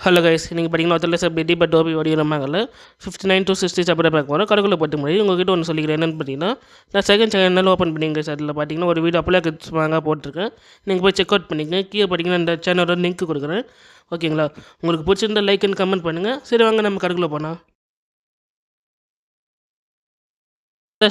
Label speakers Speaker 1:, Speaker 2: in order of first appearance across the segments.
Speaker 1: Hello guys, நீங்கள் பார்த்தீங்கன்னா ஒருத்தர் சார் பெட்டி பட் டோபி வடிவ நம்மாங்கல்ல 59 to 60 சாப்பிட பார்க்க போகிறோம். கடைக்குள்ளே போட்டு முன்னாடி உங்ககிட்ட ஒன்று சொல்லிக்கிறேன். என்னென்னு பார்த்தீங்கன்னா, நான் செகண்ட் சேனல் ஓப்பன் பண்ணிங்க சார். அதில் பார்த்தீங்கன்னா ஒரு வீடியோ அப்போலாம் வாங்க போட்டிருக்கேன். நீங்கள் போய் செக் அவுட் பண்ணிக்கங்க. கீழே பார்த்தீங்கன்னா இந்த சேனலோட லிங்க் கொடுக்குறேன். ஓகேங்களா? உங்களுக்கு பிடிச்சிருந்தா லைக் அண்ட் கமெண்ட் பண்ணுங்கள். சரி, வாங்க நம்ம கடைக்குள்ளே போனால்.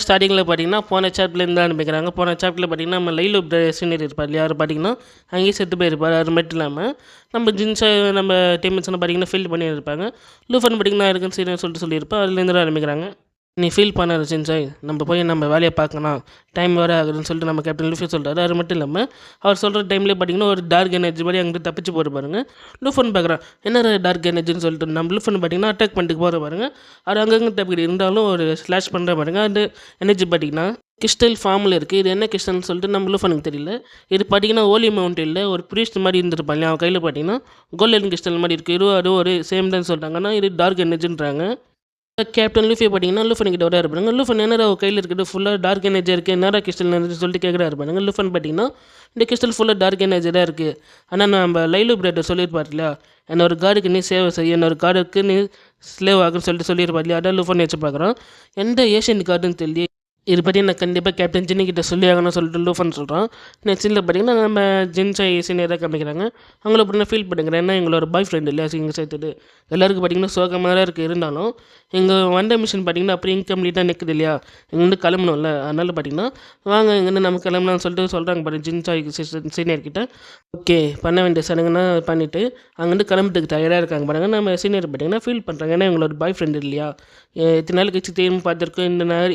Speaker 1: ஸ்டார்டிங்கில் பார்த்தீங்கன்னா போன சாப்டர்லேருந்து ஆரம்பிக்கிறாங்க. போன சாப்டரில் பார்த்தீங்கன்னா நம்ம லைலோ சீனியர் இருப்பார். யார் பார்த்தீங்கன்னா அங்கேயே செத்து போயிருப்பார். அது மட்டும் இல்லாமல் நம்ம ஜின்ஸை நம்ம டீம்மேட்ஸ்லாம் பார்த்தீங்கன்னா ஃபீல் பண்ணியிருப்பாங்க. லூஃபன் பார்த்தீங்கன்னா இருக்குன்னு சீனியர் சொல்லிட்டு சொல்லியிருப்பேன். அதுலேருந்து ஆரம்பிக்கிறாங்க. நீ ஃபீல் பண்ணாத சின்சாய், நம்ம போய் நம்ம வேலையை பார்க்கணும், டைம் வேறு ஆகுதுன்னு சொல்லிட்டு நம்ம கேப்டன் லூஃபி சொல்கிறாரு. அது மட்டும் இல்லாமல் அவர் சொல்கிற டைம்லேயே பார்த்தீங்கன்னா ஒரு டார்க் எனர்ஜி மாதிரி அங்கிட்டு தப்பிச்சு போகிற பாருங்க. லூஃபன் பார்க்குறான், என்ன டார்க் எனர்ஜின்னு சொல்லிட்டு நம்ம லூஃபன் பார்த்தீங்கன்னா அட்டாக் பண்ணிட்டு போகிற பாருங்க. அது அங்கங்கே தப்பிக்கிட்டு இருந்தாலும் ஒரு ஸ்லாஷ் பண்ணுற பாருங்க. அந்த எனர்ஜி பார்த்தீங்கன்னா கிறிஸ்டல் ஃபார்மில் இருக்குது. இது என்ன கிறிஸ்டல்னு சொல்லிட்டு நம்ம லூஃபனுக்கு தெரியல. இது பார்த்தீங்கன்னா ஹோலி மவுண்டனில் ஒரு ப்ரீஸ்ட் மாதிரி இருந்திருப்பாங்க. அவன் கையில் பார்த்தீங்கன்னா கோல்டன் கிறிஸ்டல் மாதிரி இருக்குது. அது ஒரு சேம் தான் சொல்கிறாங்க. ஆனால் இது டார்க் எனர்ஜின்றாங்க. கேப்டன் லூஃபி பார்த்தீங்கன்னா லூஃபன் கிட்ட வர இருப்பாங்க. லூஃபன் என்னடா கையில் இருக்கிறது ஃபுல்லாக டார்க் எனர்ஜி இருக்குது, என்னடா கிறிஸ்டல் எனர்ஜி சொல்லிட்டு கேட்குறா இருப்பாங்க. லூஃபன் பார்த்தீங்கன்னா இந்த கிறிஸ்டல் ஃபுல்லாக டார்க் எனர்ஜி தான் இருக்குது. ஆனால் நம்ம லைலோ பிரேட்டர் சொல்லியிருப்பார் இல்லையா, என்ன ஒரு கார்டுக்கு நீ சேவை செய்ய, என்ன ஒரு கார்டுக்கு நீ ஸ்லேவ் ஆகுன்னு சொல்லிட்டு சொல்லியிருப்பார் இல்லையா. அதான் லூஃபன் வச்சு பார்க்குறான். எந்த ஏஷியன் கார்டுன்னு தெரியல. இது பற்றி நான் கண்டிப்பாக கேப்டன் ஜின்னி கிட்ட சொல்லி ஆகணும்னு சொல்லிட்டு லூஃபன் சொல்கிறான். நெக்ஸ்ட்டில் பார்த்தீங்கன்னா நம்ம ஜின்ஸை சீனியராக காமிக்கிறாங்க. அவங்கள பார்த்தீங்கன்னா ஃபீல் பண்ணுறேன். ஏன்னா எங்களோட பாய் ஃப்ரெண்ட் இல்லையா இங்கே சேர்த்துட்டு எல்லாருக்கும் பார்த்தீங்கன்னா சோகமாக தான் இருக்குது. இருந்தாலும் எங்கள் வண்ட மிஷின் பார்த்தீங்கன்னா அப்படி இன்கம்ப்ளீட்டாக நிற்குது இல்லையா, இங்கேருந்து கிளம்பணும்ல. அதனால் பார்த்தீங்கன்னா வாங்க இங்கேருந்து நம்ம கிளம்பலாம்னு சொல்லிட்டு சொல்கிறாங்க பாருங்க ஜின்ஸாய் சீனியர் கிட்ட. ஓகே, பண்ண வேண்டிய சடங்குன்னா பண்ணிவிட்டு அங்கேருந்து கிளம்புறதுக்கு தயாராக இருக்காங்க பாருங்க. நம்ம சீனியர் பார்த்தீங்கன்னா ஃபீல் பண்ணுறாங்க. ஏன்னா எங்களோட பாய் ஃப்ரெண்ட் இல்லையா, இத்தனை நாள் கழிச்சு தேர்வு பார்த்துருக்கோம்,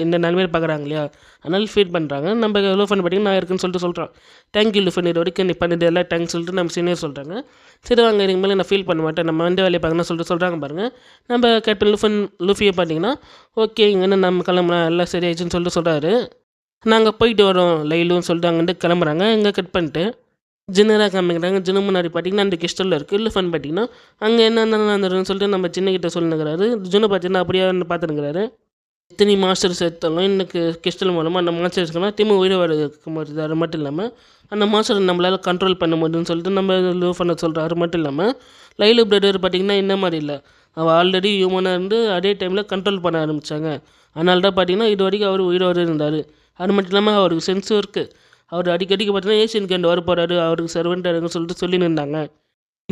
Speaker 1: இந்த நாள் பார்க்குறாங்க இல்லையா, அதனால் ஃபீல் பண்ணுறாங்க. நம்ம லூஃபன் பார்த்தீங்கன்னா நான் இருக்குன்னு சொல்லிட்டு சொல்கிறான். தேங்க்யூ லூஃபன், இது வரைக்கும் நீ பண்ணது எல்லாம் தேங்க்ஸ் சொல்லிட்டு நம்ம சீனியர் சொல்கிறாங்க. சரி வாங்க, இதுக்கு மேலே நான் ஃபீல் பண்ண மாட்டேன், நம்ம வந்து வேலையை பார்க்கணும்னு சொல்லிட்டு சொல்கிறாங்க பாருங்கள். நம்ம கேப்டன் லூஃபியை பார்த்தீங்கன்னா ஓகே இங்கே நம்ம கிளம்புறோம், எல்லாம் சரி ஆயிடுச்சுன்னு சொல்லிட்டு சொல்கிறாரு. நாங்கள் போயிட்டு வரோம் லைலுன்னு சொல்லிட்டு அங்கேருந்து கிளம்புறாங்க. இங்கே கட் பண்ணிட்டு ஜின்னராக காமிக்கிறாங்க. ஜின்னு முன்னாடி பார்த்தீங்கன்னா அந்த கிறிஸ்டலில் இருக்குது. லூஃபன் பார்த்தீங்கன்னா அங்கே என்ன நடந்துருன்னு சொல்லிட்டு நம்ம சின்னக்கிட்ட சொல்லுங்கிறாரு. ஜின்னு பார்த்தீங்கன்னா அப்படியே பார்த்துருக்கிறாரு. எத்தனை மாஸ்டர்ஸ் எடுத்தாலும் எனக்கு கிறிஸ்டல் மூலமாக அந்த மாஸ்டர்ஸ்க்குலாம் திரும்ப உயிரை வர போது. அது மட்டும் இல்லாமல் அந்த மாஸ்டரை நம்மளால் கண்ட்ரோல் பண்ண முடியும்னு சொல்லிட்டு நம்ம லூஃபனை சொல்கிறாரு. மட்டும் இல்லாமல் லைலோ பிரதர் பார்த்திங்கன்னா இந்த மாதிரி இல்லை, அவள் ஆல்ரெடி ஹியூமனாக இருந்து அதே டைமில் கண்ட்ரோல் பண்ண ஆரம்பித்தாங்க. அதனால தான் பார்த்தீங்கன்னா இது வரைக்கும் அவர் உயிரோடு இருந்தார். அது மட்டும் இல்லாமல் அவருக்கு சென்ஸும் இருக்குது. அவர் அடிக்கடிக்கு பார்த்தீங்கன்னா ஏஷியன் கேண்ட் வர போகிறாரு, அவருக்கு சர்வெண்ட்டாக இருக்குன்னு சொல்லிட்டு சொல்லி நின்றாங்க.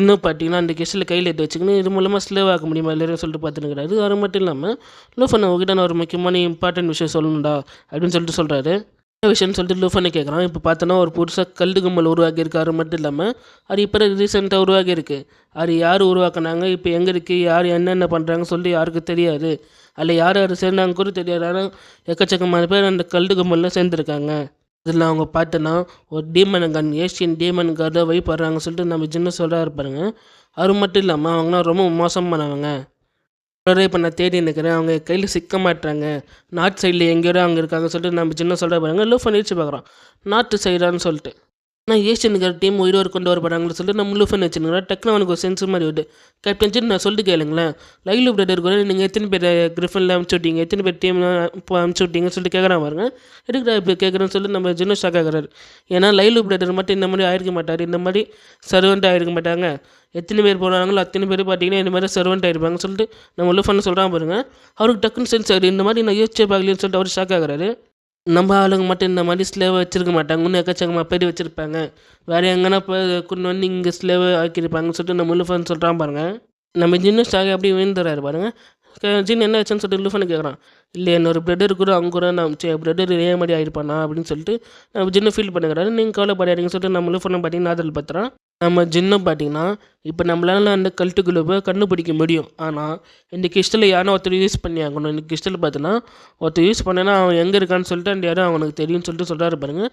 Speaker 1: இன்னும் பார்த்தீங்கன்னா அந்த கெஸ்ட்டில் கையில் எடுத்து வச்சுக்கணும், இது மூலமாக ஸ்லேவ் ஆக்க முடியுமா இல்லைன்னு சொல்லிட்டு பார்த்துருக்கிறாரு. அது மட்டும் இல்லாமல் லூஃபன் உங்ககிட்ட நான் ஒரு முக்கியமான இம்பார்ட்டன்ட் விஷயம் சொல்லணும்டா அப்படின்னு சொல்லிட்டு சொல்கிறாரு. என்ன விஷயம்னு சொல்லிட்டு லூஃபனை கேட்குறான். இப்போ பார்த்தோன்னா ஒரு புதுசாக கல்டு கும்பல் உருவாக்கியிருக்காரு. மட்டும் இல்லாமல் அது இப்போ ரீசெண்டாக உருவாக்கியிருக்கு. அது யார் உருவாக்குனாங்க, இப்போ எங்கே இருக்குது, யார் என்னென்ன பண்ணுறாங்கன்னு சொல்லி யாருக்கும் தெரியாது. அதில் யார் யார் சேர்ந்தாங்க கூட தெரியாது. ஆனால் எக்கச்சக்கமான பேர் அந்த கல்டு கும்பலில் சேர்ந்துருக்காங்க. இதில் அவங்க பார்த்தோன்னா ஒரு டீமன் கன், ஏஷியன் டீமன் கார்டை வைப்படுறாங்கன்னு சொல்லிட்டு நம்ம சின்ன சொல்கிறா இருப்பாருங்க. அது மட்டும் இல்லாமல் அவங்களாம் ரொம்ப மோசமானவங்க. இப்போ நான் தேடி நிற்கிறேன், அவங்க கையில் சிக்க மாட்டாங்க, நார்த் சைடில் எங்கேயோ அவங்க இருக்காங்க சொல்லிட்டு நம்ம சின்ன சொல்கிற பாருங்க. லூஃபன் வச்சு பார்க்குறோம் நார்த்து சைடான்னு சொல்லிட்டு. ஆனால் ஏஷியனுக்கு டீம் உயிரோடு கொண்டு வர போகிறாங்கன்னு சொல்லிட்டு நம்ம லூஃபன் வச்சுருக்கிறோம். டக்குனு அவனுக்கு ஒரு சென்ஸ் மாதிரி வருது. கேப்டன் ஜின் நான் சொல்லிட்டு கேளுங்களேன், லைலோ பிரதர் கூட நீங்கள் எத்தனை பேர் கிரிஃபனில் அனுப்பிச்சு விட்டீங்க, எத்தனை பேர் டீமில் அனுப்பிச்சு விட்டீங்கன்னு சொல்லிட்டு கேட்குறான் பாருங்க. எதுக்குடா இப்போ கேட்குறேன்னு சொல்லிட்டு நம்ம ஜின்னு ஷாக் ஆகிறாரு. ஏன்னா லைலோ பிரதர் மட்டும் இந்த மாதிரி ஆயிருக்க மாட்டார், இந்த மாதிரி சர்வெண்ட் ஆகிருக்க மாட்டாங்க. எத்தனை பேர் போகிறாங்களோ அத்தனை பேர் பார்த்தீங்கன்னா இந்த மாதிரி சர்வெண்ட் ஆகிருப்பாங்க சொல்லிட்டு நம்ம லூஃபன் சொல்கிறான் பாருங்க. அவருக்கு டக்குன்னு சென்ஸ் ஆகுது, இந்த மாதிரி நான் யோசிச்சே பார்க்கலன்னு சொல்லிட்டு அவர் ஷாக் ஆகிறாரு. நம்ம ஆளுங்க மட்டும் இந்த மாதிரி ஸ்லேவ் வச்சுருக்க மாட்டாங்க, இன்னும் எக்கச்சக்கமாக பேர் வச்சுருப்பாங்க, வேறு எங்கன்னா இப்போ கொண்டு வந்து இங்கே ஸ்லேவ் ஆக்கியிருப்பாங்கன்னு சொல்லிட்டு நம்ம லூஃபன் சொல்கிறான் பாருங்கள். நம்ம ஜின்னு ஸ்டாக் அப்படி விழுந்துறாரு பாருங்கள். ஜின் என்ன ஆச்சுன்னு சொல்லிட்டு லூஃபன் கேட்குறான். இல்லை என்னோட பிரதர் கூட அவங்க கூட நான் பிரதர் இதே மாதிரி ஆகிருப்பானா அப்படின்னு சொல்லிட்டு நம்ம ஜின்னு ஃபீல் பண்ணுறாரு. நீங்கள் கவலைப்படாதீங்கன்னு சொல்லிட்டு நம்ம லூஃபனை பார்த்தீங்கன்னா ஆதல் பத்துறான். நம்ம ஜின்னு பார்த்தீங்கன்னா இப்போ நம்மளால அந்த கல்ட்டுக்குள்ளே போய் கண்டுபிடிக்க முடியும். ஆனால் இந்த கிறிஸ்டலை யாரும் ஒருத்தர் யூஸ் பண்ணி ஆகணும். இந்த கிறிஸ்டல் பார்த்தீங்கன்னா ஒருத்தர் யூஸ் பண்ணேன்னா அவன் எங்கே இருக்கான்னு சொல்லிட்டு அந்த யாரும் அவனுக்கு தெரியும்னு சொல்லிட்டு சொல்கிறாரு பாருங்க.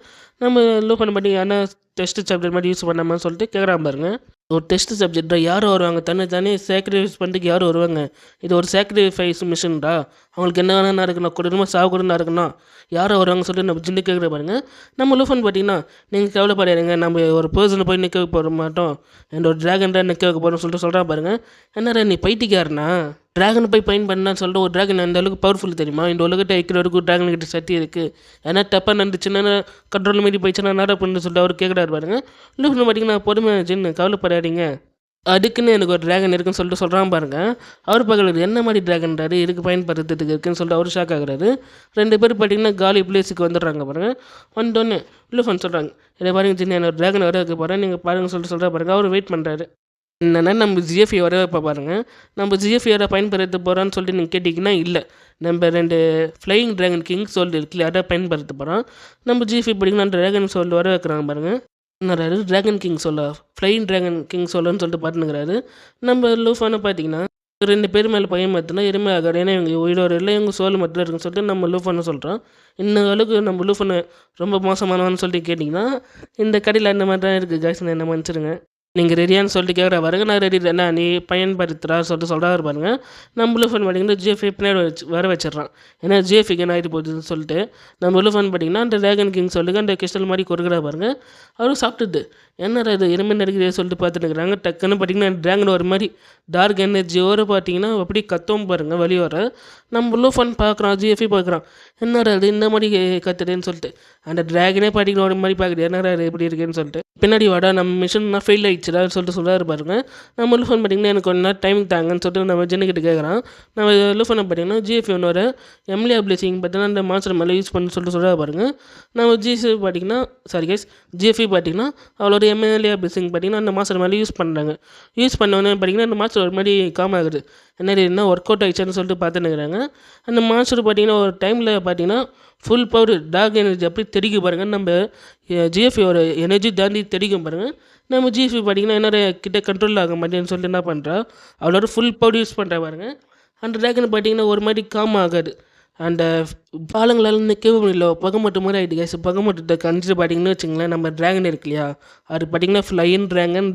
Speaker 1: நம்ம லூஃபன் பண்ணி யாரா டெஸ்ட் சப்ஜெக்ட் மாதிரி யூஸ் பண்ணாமல் சொல்லிட்டு கேட்குறான் பாருங்க. ஒரு டெஸ்ட் சப்ஜெக்டா யாரும் வருவாங்க, தானே சாக்ரிஃபைஸ் பண்ணிட்டு யாரும் வருவாங்க, இது ஒரு சாக்ரிஃபைஸ் மிஷின்டா, அவங்களுக்கு என்ன வேணா நடக்கணும், குடும்பமாக சாவு கூட நடக்கணும், யாரும் வருவாங்க சொல்லிட்டு நம்ம ஜின்னு கேட்குற பாருங்க. நம்ம லூஃபன் பார்த்தீங்கன்னா நீங்கள் கவலைப்படாதீங்க, நம்ம ஒரு பர்சனை போய் நிற்க போக மாட்டோம், என் ஒரு ட்ராகன் தான் நிற்க வைக்க போகிறோம்னு சொல்லிட்டு சொல்கிறா பாருங்க. என்னடா நீ பைத்தியக்காரனா, ட்ராகன் போய் பயன் பண்ணான்னு சொல்லிட்டு ஒரு ட்ராகன் அந்த அளவுக்கு பவர்ஃபுல் தெரியுமா, இந்த உலகத்தை வைக்கிற வரைக்கும் ட்ராகன் கிட்ட சக்தி இருக்குது, ஏன்னா டப்பாக நடந்துச்சுன்னா கண்ட்ரோல் மாரி போயிடுச்சுன்னா நட பண்ணுன்னு சொல்லிட்டு அவர் கேட்குறாரு பாருங்க. லூஃபன் பார்த்தீங்கன்னா பொறுமை ஜின்னு கவலைப்படாதீங்க, அதுக்குன்னு எனக்கு ஒரு ட்ராகன் இருக்குன்னு சொல்லிட்டு சொல்கிறான் பாருங்க. அவர் பார்க்குறாரு என்ன மாதிரி ட்ராகன்றாரு இதுக்கு பயன்படுத்துறதுக்கு இருக்குன்னு சொல்லிட்டு அவர் ஷாக் ஆகுறாரு. 2 பேர் பார்த்தீங்கன்னா காலி பிளேஸுக்கு வந்துடுறாங்க பாருங்க. வந்தோடனே லூஃபன் சொல்கிறாங்க, இதை பாருங்க ஜின்னு என்ன ஒரு ட்ராகன் வர வைக்க போகிறேன் நீங்கள் பாருங்கன்னு சொல்லிட்டு சொல்கிறா பாருங்க. அவர் வெயிட் பண்ணுறாரு. என்னன்னா நம்ம ஜிஎஃப்இ வர வைப்ப பாருங்க. நம்ம ஜிஎஃப்இ வர பயன்படுத்த போகிறான்னு சொல்லிட்டு நீங்கள் கேட்டிங்கன்னா இல்லை, நம்ம 2 ஃப்ளையிங் ட்ராகன் கிங் சோல் இருக்குல்ல அதை பயன்படுத்த போகிறோம். நம்ம ஜிஎஃப்இ படிக்கணும் ட்ராகன் சோல் வர வைக்கிறாங்க பாருங்க. என்னறாரு ட்ராகன் கிங் சோலா ஃப்ளையிங் ட்ராகன் கிங் சோலன்னு சொல்லிட்டு பார்த்துனுங்கிறாரு. நம்ம லூஃபானு பார்த்தீங்கன்னா 2 பேர் மேலே பையன் மாற்றினா எருமை ஆகாது, ஏன்னா இவங்க உயிரோடு இல்லை இவங்க சோல் மட்டும் இருக்குன்னு சொல்லிட்டு நம்ம லூஃபானு சொல்கிறோம். இன்னும் அளவுக்கு நம்ம லூஃபனு ரொம்ப மோசமானவன்னு சொல்லிட்டு கேட்டிங்கன்னா இந்த கடையில் இந்த மாதிரி தான் இருக்குது காய்ஸ், என்ன மன்னிச்சிருங்க. நீங்கள் ரெடியான்னு சொல்லிட்டு கேட்குறா பாருங்க. நான் ரெடி தானே நீ பயன்படுத்துகிறா சொல்லிட்டு சொல்கிறாரு பாருங்க. நம்ம லூஃபன் பார்த்தீங்கன்னா ஜிஎஃப்இ பின்னாடி வர வச்சிடறான். ஏன்னா ஜிஎஃப்இக்கு என்ன ஆகிட்டு போகுதுன்னு சொல்லிட்டு நம்ம லூஃபன் பார்த்தீங்கன்னா அந்த ட்ராகன் கிங் சொல்லிட்டு அந்த கிறிஸ்டல் மாதிரி கொடுக்குறா பாருங்க. அவரும் சாப்பிட்டுது என்னடா இது எருமை நடிக்கிறே சொல்லிட்டு பார்த்துட்டு இருக்கிறாங்க. டக்குன்னு பார்த்தீங்கன்னா ட்ராகன் ஒரு மாதிரி டார்க் எனர்ஜியோடு பார்த்தீங்கன்னா அப்படி கத்தவும் பாருங்கள் வெளியே வர. நம்ம லூஃபன் பார்க்குறான், ஜிஎஃப்இ பார்க்குறான், என்னடா அது இந்த மாதிரி கத்துறேன்னு சொல்லிட்டு. அந்த ட்ராகனே பார்த்தீங்கன்னா ஒரு மாதிரி பார்க்குது, என்னடா இது எப்படி இருக்குன்னு சொல்லிட்டு. பின்னாடி வாடா நம்ம மிஷின்னா ஃபெயில் ஆகிடுச்சுடா சொல்லிட்டு சொல்கிறாரு பாருங்க. நம்ம லூஃபன் பார்த்தீங்கன்னா எனக்கு கொஞ்ச நேரம் டைமிங் தாங்கன்னு சொல்லிட்டு நம்ம ஜென்னிக்கிட்ட கேட்குறான். நம்ம லூஃபனை பார்த்தீங்கன்னா ஜிஎஃப்இ ஒன்னோட எம்லியா பிளேசிங் பார்த்தீங்கன்னா அந்த மாஸ்டர் மேலே யூஸ் பண்ணி சொல்லிட்டு சொல்கிறாரு பாருங்க. நம்ம ஜிஎஃப்இ பார்த்தீங்கன்னா ஜிஎஃப்இ பார்த்தீங்கன்னா அவளோட எம்எல்ஏ பிளேசிங் பார்த்தீங்கன்னா அந்த மாஸ்டர் மேலே யூஸ் பண்ணுறாங்க. யூஸ் பண்ணோன்னே பார்த்தீங்கன்னா அந்த மாஸ்டர் ஒரு மாதிரி காம் ஆகுது. என்ன ஒர்க் அவுட் ஆகிடுச்சுன்னு சொல்லிட்டு பார்த்துன்னுக்குறாங்க. அந்த மாஸ்டர் பார்த்தீங்கன்னா ஒரு டைமில் பார்த்தீங்கன்னா ஃபுல் பவர் டார்க் எனர்ஜி அப்படி தெரிக்கும் பாருங்கள். நம்ம ஜிஎஃப்இயோட எனர்ஜி தாண்டி தெரிக்கும் பாருங்கள். நம்ம ஜிஎஃப்இ பார்த்தீங்கன்னா என்ன கிட்ட கண்ட்ரோல் ஆக மாட்டேன்னு சொல்லிட்டு என்ன பண்ணுறா அவளோட ஃபுல் பவர் யூஸ் பண்ணுறா பாருங்க. அந்த ட்ராகன் பார்த்தீங்கன்னா ஒரு மாதிரி காம் ஆகாது. அந்த பாலங்களால் நிற்கவும் முடியல, புகை மட்டும் மாதிரி ஆகிட்டு கேஸ். புகை மட்டும் கணிச்சு பார்த்தீங்கன்னு வச்சுங்களேன், நம்ம ட்ராகன் இருக்கு இல்லையா அது பார்த்தீங்கன்னா flying dragon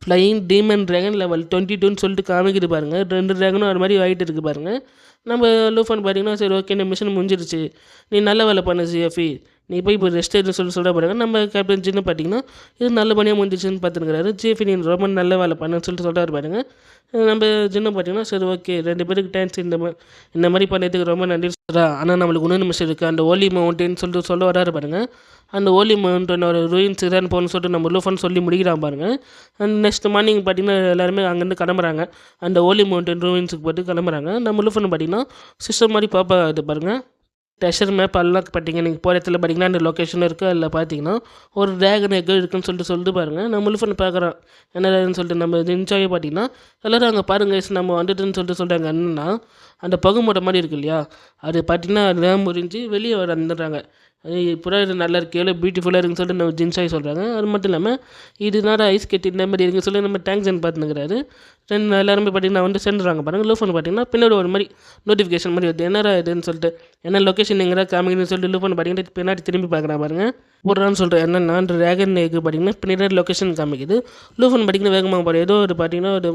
Speaker 1: flying demon dragon level 22ன்னு சொல்லிட்டு காமிக்குது பாருங்கள். 2 ட்ராகனும் அது மாதிரி ஆகிட்டு இருக்குது பாருங்கள். நம்ம லூஃபன் பார்த்தீங்கன்னா சரி ஓகே இந்த மிஷன் முடிஞ்சிருச்சு, நீ நல்ல வேலை பண்ணு ஜிஎஃப்இ, நீ போய் இப்போ ரெஸ்ட் எடுன்னு சொல்ல பாருங்க. நம்ம கேப்டன் ஜின்னு பார்த்தீங்கன்னா இது நல்லபடியாக முடிஞ்சிச்சுன்னு பார்த்துருக்காரு. ஜிஎஃப்இ நீ ரொம்ப நல்ல வேலை பண்ணுன்னு சொல்லிட்டு சொல்கிறாரு பாருங்க. நம்ம ஜின்னு பார்த்தீங்கன்னா சரி ஓகே 2 பேருக்கு தேங்க்ஸ், இந்த மாதிரி பண்ணதுக்கு ரொம்ப நன்றி சொல்கிறா. ஆனால் நம்மளுக்கு இன்னொன்று மிஷன் இருக்குது, அந்த ஓலி மவுண்டன் சொல்லிட்டு சொல்ல வராரு பாருங்க. அந்த ஓலி மவுண்டன் ஒரு ரூயின்ஸ் தான் போகணும்னு சொல்லிட்டு நம்ம லூஃபன் சொல்லி முடிக்கிறான் பாருங்க. அண்ட் நெக்ஸ்ட் மார்னிங் பார்த்தீங்கன்னா எல்லாருமே அங்கேருந்து கிளம்புறாங்க. அந்த ஓலி மவுண்டன் ரூயின்ஸுக்கு போய்ட்டு கிளம்புறாங்க. நம்ம லூஃபன் பார்த்தீங்கன்னா சிஸ்டம் மாதிரி பாப்பா இது பாருங்கள். ட்ரெஷர் மேப் எல்லாம் பார்த்தீங்க நீங்கள் போகிற இடத்துல பார்த்தீங்கன்னா அந்த லொக்கேஷன் இருக்குது. அதில் பார்த்தீங்கன்னா ஒரு ட்ராகன் எக் இருக்குன்னு சொல்லிட்டு பாருங்கள். நம்ம லூஃபன் பார்க்குறான் என்னதுன்னு சொல்லிட்டு நம்ம என்ஜாய் பார்த்தீங்கன்னா எல்லோரும் அங்கே பாருங்கள் நம்ம வந்துட்டுன்னு சொல்கிறாங்க. என்னென்னா அந்த புகை மூட்டை மாதிரி இருக்கு இல்லையா அது பார்த்தீங்கன்னா அதுதான் முறிஞ்சு வெளியே வந்துடுறாங்க. புறா நல்லா இருக்கு எவ்வளோ பியூட்டிஃபுல்லாக இருக்குன்னு சொல்லிட்டு நம்ம ஜின்சாய் சொல்கிறாங்க. அது மட்டும் இல்லாமல் இது நேரம் ஐஸ் கட்டி இந்த மாதிரி இருக்குன்னு சொல்லி நம்ம டேங்க்ஸன் பார்த்துனுக்கிறாரு. எல்லாருமே பார்த்தீங்கன்னா வந்து சேர்ந்துடுறாங்க பாருங்கள். லூஃபன் பார்த்தீங்கன்னா பின்னாடி ஒரு மாதிரி நோட்டிஃபிகேஷன் மாதிரி வருது, என்னடா இதுன்னு சொல்லிட்டு. என்ன லொக்கேஷன் எங்கடா காமிங்கன்னு சொல்லிட்டு லூஃபன் பார்த்தீங்கன்னா பின்னாடி திரும்பி பார்க்குறான் பாருங்கள். போடுறான்னு சொல்கிறேன் என்னென்னா ட்ராகன் எக்கு பார்த்தீங்கன்னா பின்னாடி லொக்கேஷன் காமிக்குது. லூஃபன் பார்த்தீங்கன்னா வேகமாக போகிற ஏதோ ஒரு பார்த்தீங்கன்னா ஒரு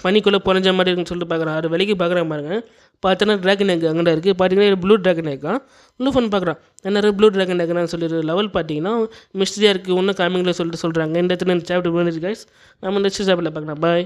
Speaker 1: பனிக்குள்ளே புரஞ்ச மாதிரி இருக்குன்னு சொல்லிட்டு பார்க்குறான். அது வெளிக்கு பார்க்குறான் பாருங்க. பார்த்தோன்னா ட்ராகன் எக் அங்கே இருக்குது பார்த்தீங்கன்னா ப்ளூ ட்ராகன் எக்கா. லூஃபன் பார்க்குறான் என்ன ப்ளூ ட்ராகன் எக்குன்னு சொல்லிட்டு லெவல் பார்த்தீங்கன்னா மிஸ்டரியாக இருக்குது ஒன்றும் காமிங்கில் சொல்லிட்டு சொல்கிறாங்க. இந்த இடத்துல சாப்பிட்டு போயிருந்துச்சு கைஸ். நம்ம நெக்ஸ்ட் சாப்பிடல பார்க்கலாம். பாய்.